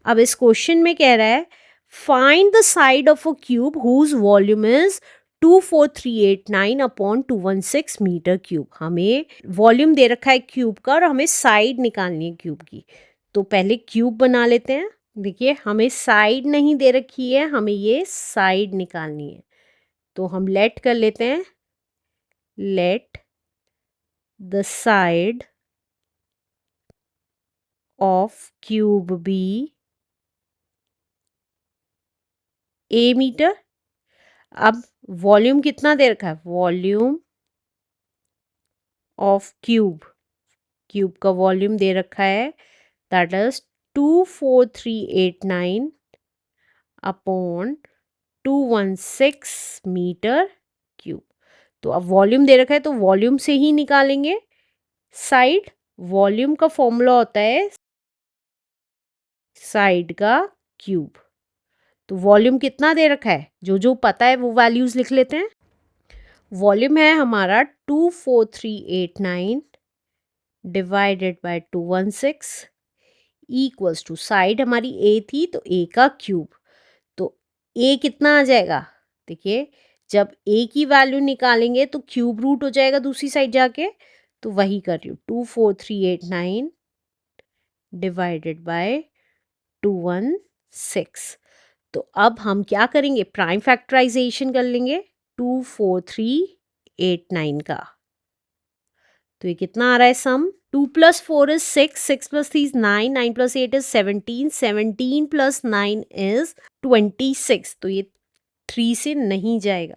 अब इस क्वेश्चन में कह रहा है find the side of a cube whose volume is 24389 upon 216 metre cube. हमें वॉल्यूम दे रखा है क्यूब का और हमें साइड निकालनी है क्यूब की। तो पहले क्यूब बना लेते हैं। देखिए हमें साइड नहीं दे रखी है, हमें ये साइड निकालनी है। तो हम लेट कर लेते हैं, let the side of cube be a metre. अब वॉल्यूम कितना दे रखा है, वॉल्यूम ऑफ क्यूब, क्यूब का वॉल्यूम दे रखा है that is 24389 upon 216 metre cube. तो अब वॉल्यूम दे रखा है तो वॉल्यूम से ही निकालेंगे साइड। वॉल्यूम का फॉर्मूला होता है साइड का क्यूब। तो वॉल्यूम कितना दे रखा है, जो जो पता है वो वैल्यूज लिख लेते हैं। वॉल्यूम है हमारा 24389 divided by 216 equals to, side हमारी ए थी तो ए का क्यूब। तो ए कितना आ जाएगा, देखिए जब ए की वैल्यू निकालेंगे तो क्यूब रूट हो जाएगा दूसरी साइड जाके। तो वही कर रही हूँ, 24389 डिवाइडेड बाय 216। तो अब हम क्या करेंगे, प्राइम फैक्टराइजेशन कर लेंगे 24389 का। तो ये कितना आ रहा है सम, 2 + 4 is 6, 6 + 3 is 9, 9 + 8 is 17, 17 + 9 is 26। तो ये 3 से नहीं जाएगा।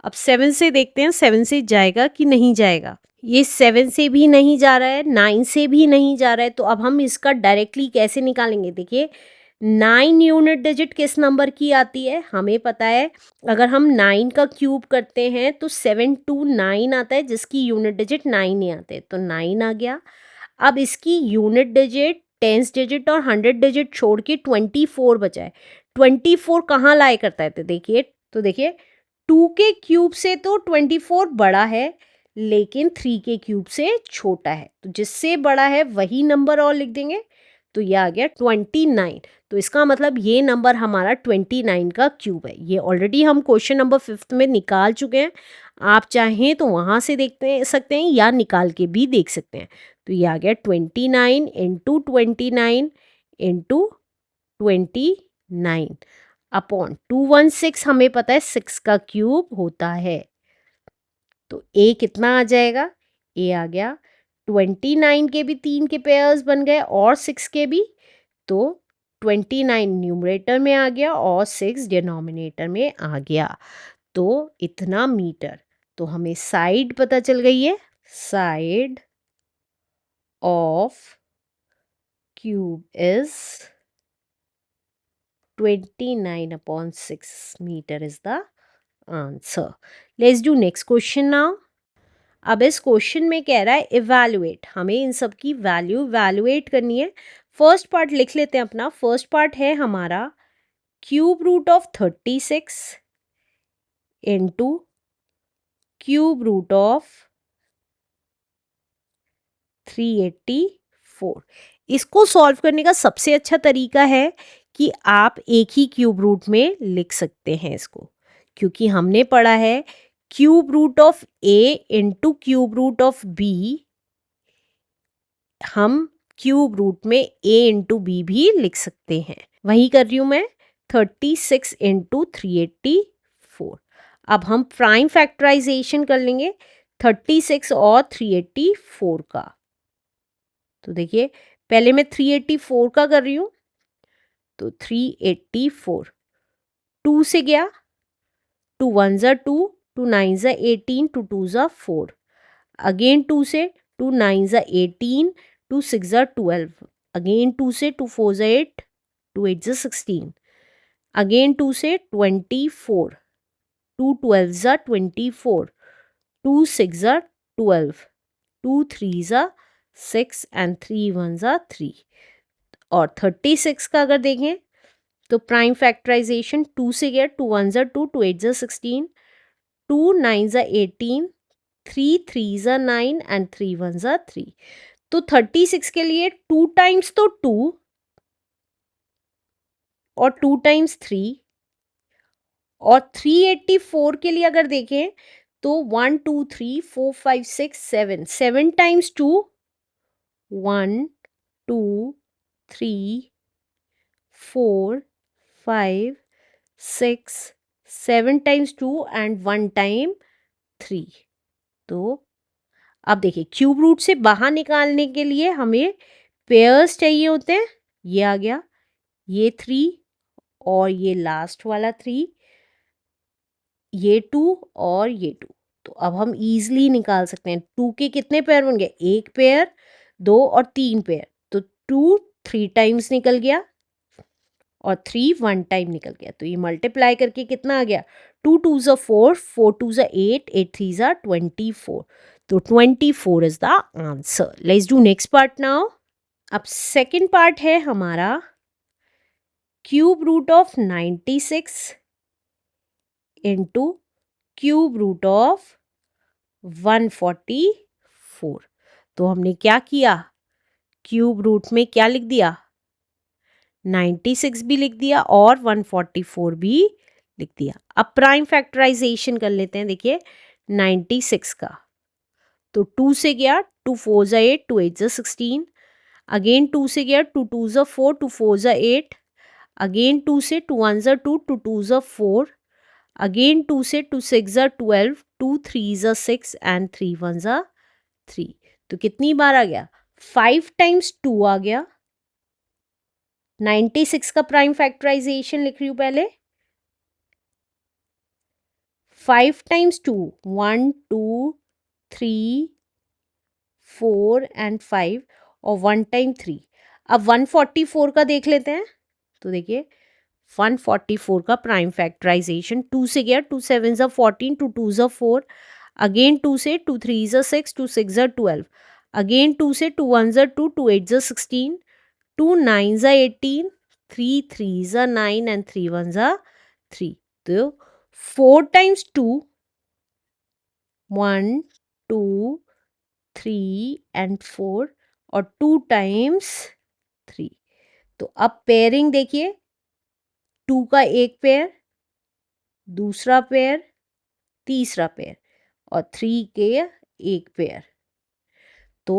अब 7 से देखते हैं 7 से जाएगा कि नहीं जाएगा। ये 7 से भी नहीं जा रहा है, 9 से भी नहीं जा रहा है। तो अब हम इसका डायरेक्टली कैसे निकालेंगे, देखिए 9 यूनिट डिजिट किस नंबर की आती है हमें पता है। अगर हम 9 का क्यूब करते हैं तो 729 आता है, जिसकी यूनिट डिजिट 9 ही आते हैं। तो 9 आ गया। अब इसकी यूनिट डिजिट, टेंस डिजिट और 100 डिजिट छोड़ के 24 बचा है। 24 कहाँ लाया करता है, तो देखिए 2 के क्यूब से तो 24 बड़ा है, लेकिन 3 के क्यूब से छोटा है। तो जिससे बड़ा है वही नंबर और लिख देंगे। तो ये आ गया 29। तो इसका मतलब ये नंबर हमारा 29 का क्यूब है। ये ऑलरेडी हम क्वेश्चन नंबर 5 में निकाल चुके हैं। आप चाहें तो वहाँ से देखते सकते हैं या निकाल के भी देख सकते हैं। तो ये आ गया 29 इंटू 29 इंटू 29 अपॉन 216। हमें पता है 6 का क्यूब होता है। तो ए कितना आ जाएगा, ए आ गया 29 के भी 3 के पेयर्स बन गए और 6 के भी। तो 29 न्यूमरेटर में आ गया और 6 डिनोमिनेटर में आ गया। तो इतना मीटर। तो हमें साइड पता चल गई है, side of cube is 29/6 metre is the answer. Let's do next question now. अब इस क्वेश्चन में कह रहा है इवैल्यूएट, हमें इन सब की वैल्यू इवैल्यूएट करनी है। फर्स्ट पार्ट लिख लेते हैं अपना। फर्स्ट पार्ट है हमारा cube root of 36 into cube root of 384। इसको सॉल्व करने का सबसे अच्छा तरीका है कि आप एक ही क्यूब रूट में लिख सकते हैं इसको, क्योंकि हमने पढ़ा है cube root of a into cube root of b, हम क्यूब रूट में a इंटू बी भी लिख सकते हैं। वही कर रही हूँ मैं, 36 इंटू 384। अब हम प्राइम फैक्टराइजेशन कर लेंगे 36 और 384 का। तो देखिए पहले मैं 384 का कर रही हूँ। तो 384 2 से गया, 2 1 ज़ा 2, 2 9 ज़ा 18, 2 2 ज़ा 4। अगेन 2 से, 2 9 ज़ा 18, 2 6 ज़ा 12। अगेन 2 से, 2 4 ज़ा 8, 2 8 ज़ा 16। अगेन 2 से 24, 2 12 ज़ा 24, 2 6 ज़ा 12, 2 3 ज़ा 6 एंड 3 1 ज़ा 3। और 36 का अगर देखें तो प्राइम फैक्टराइजेशन 2 से गया, 2 1 ज़ा 2, 2 8 ज़ा 16, 2 9 ज़ा 18, 3 3 ज़ा 9 एंड 3 1 ज़ा 3। तो 36 के लिए 2 टाइम्स तो 2, और 2 टाइम्स 3 और 384 के लिए अगर देखें तो 1 2 3 4 5 6 7 7 टाइम्स 2 1 2 3 4 5 6 7 टाइम्स 2 एंड 1 टाइम 3। तो अब देखिए क्यूब रूट से बाहर निकालने के लिए हमें पेयर्स चाहिए होते हैं। ये आ गया, ये 3 और ये लास्ट वाला 3, ये 2 और ये 2। तो अब हम इजीली निकाल सकते हैं। 2 के कितने पेयर बन गए? एक पेयर, 2 और 3 पेयर। तो 2 3 टाइम्स निकल गया और 3 1 टाइम निकल गया। तो ये मल्टीप्लाई करके कितना आ गया? 2 2 ज़ा 4, 4 2 ज़ा 8, 8 3 ज़ा 24। तो 24 is the answer. Let's do next part now. अब सेकंड पार्ट है हमारा cube root of 96 into cube root of 144। तो हमने क्या किया? क्यूब रूट में क्या लिख दिया? 96 भी लिख दिया और 144 भी लिख दिया। अब प्राइम फैक्टराइजेशन कर लेते हैं। देखिए 96 का तो 2 से गया, 2 4 ज़ा 8, 2 8 ज़ा 16, अगेन 2 से गया, 2 2 ज़ा 4, 2 4 ज़ा 8, अगेन 2 से 2 1 ज़ा 2, 2 2 ज़ा 4, अगेन 2 से 2 6 ज़ा 12, 2 3 ज़ा 6 एंड 3 1 ज़ा 3। तो कितनी बार आ गया? 5 टाइम्स 2 आ गया। 96 का प्राइम फैक्टराइजेशन लिख रही हूँ पहले। 5 टाइम्स 2 1 2 3 4 एंड 5 और 1 टाइम 3। अब 144 का देख लेते हैं। तो देखिए 144 का प्राइम फैक्टराइजेशन 2 से गया, 2 7 ज़ा 14, 2 2 ज़ा 4, अगेन 2 से 2 3 ज़ा 6, 2 6 ज़ा 12, अगेन 2 से 2 1 ज़ा 2, 2 8 ज़ा 16, 2 9 ज़ा 18, 3 3 ज़ा 9 एंड 3 1 ज़ा 3। तो 4 टाइम्स 2 1 2 3 एंड 4 और 2 टाइम्स 3। तो अब पेयरिंग देखिए, 2 का एक पेयर, दूसरा पेयर, तीसरा पेयर और 3 के एक पेयर। तो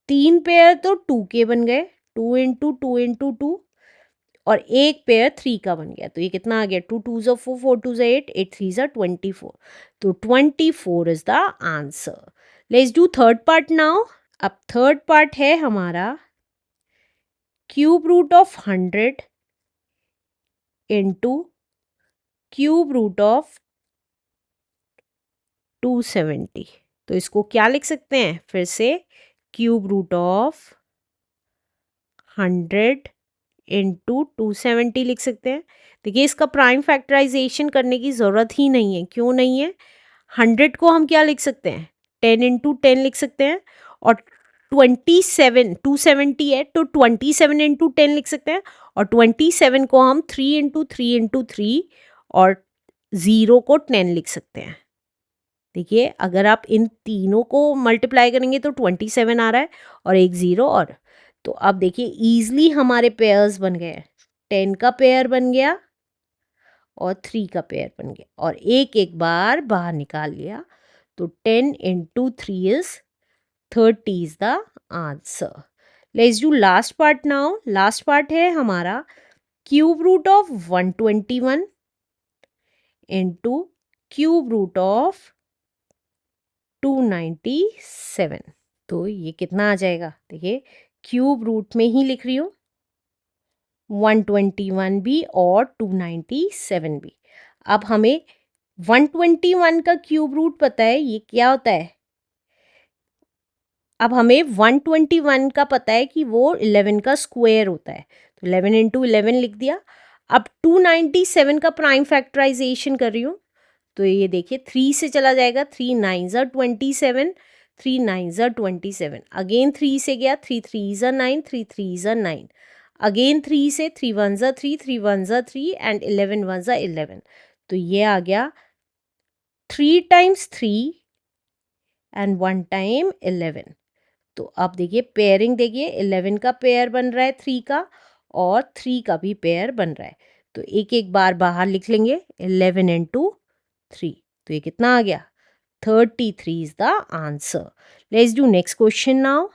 3 पेयर तो 2 के बन गए, 2 इंटू 2 इंटू 2, और एक पेयर 3 का बन गया। तो ये कितना आ गया? 2 2 ज़ा 4, 4 2 ज़ा 8, 8 3 ज़ा 24। तो 24 is the answer. Let's do third part now. अब थर्ड पार्ट है हमारा cube root of 100 into cube root of 270। तो इसको क्या लिख सकते हैं फिर से? क्यूब रूट ऑफ 100 इंटू 270 लिख सकते हैं। देखिए इसका प्राइम फैक्टराइजेशन करने की ज़रूरत ही नहीं है। क्यों नहीं है? 100 को हम क्या लिख सकते हैं? 10 इंटू 10 लिख सकते हैं। और 27 270 है तो 27 इंटू 10 लिख सकते हैं। और 27 को हम 3 इंटू 3 इंटू 3 और 0 को 10 लिख सकते हैं। देखिए अगर आप इन तीनों को मल्टीप्लाई करेंगे तो 27 आ रहा है और एक 0 और। तो अब देखिए ईजली हमारे पेयर्स बन गए। 10 का पेयर बन गया और 3 का पेयर बन गया और एक एक बार बाहर निकाल लिया। तो 10 into 3 is 30 is the answer. Let's do last part now. Last part है हमारा cube root of 121 into cube root of 297। तो ये कितना आ जाएगा? देखिए क्यूब रूट में ही लिख रही हूँ, 121 भी और 297 भी। अब हमें 121 का क्यूब रूट पता है, ये क्या होता है? अब हमें 121 का पता है कि वो 11 का स्क्वायर होता है। तो 11 इंटू 11 लिख दिया। अब 297 का प्राइम फैक्टराइजेशन कर रही हूँ। तो ये देखिए 3 से चला जाएगा, 3 9 ज़ा 27, 3 9 ज़ा 27, अगेन 3 से गया, 3 3 ज़ा 9, 3 3 ज़ा 9, अगेन 3 से 3 1 ज़ा 3, 3 1 ज़ा 3 एंड 11 1 ज़ा 11। तो ये आ गया 3 टाइम्स 3 एंड 1 टाइम 11। तो अब देखिए पेयरिंग देखिए, 11 का पेयर बन रहा है 3 का और 3 का भी पेयर बन रहा है। तो एक एक बार बाहर लिख लेंगे 11 इंटू 3, तो ये कितना आ गया 33 is the answer. Let's do next question now.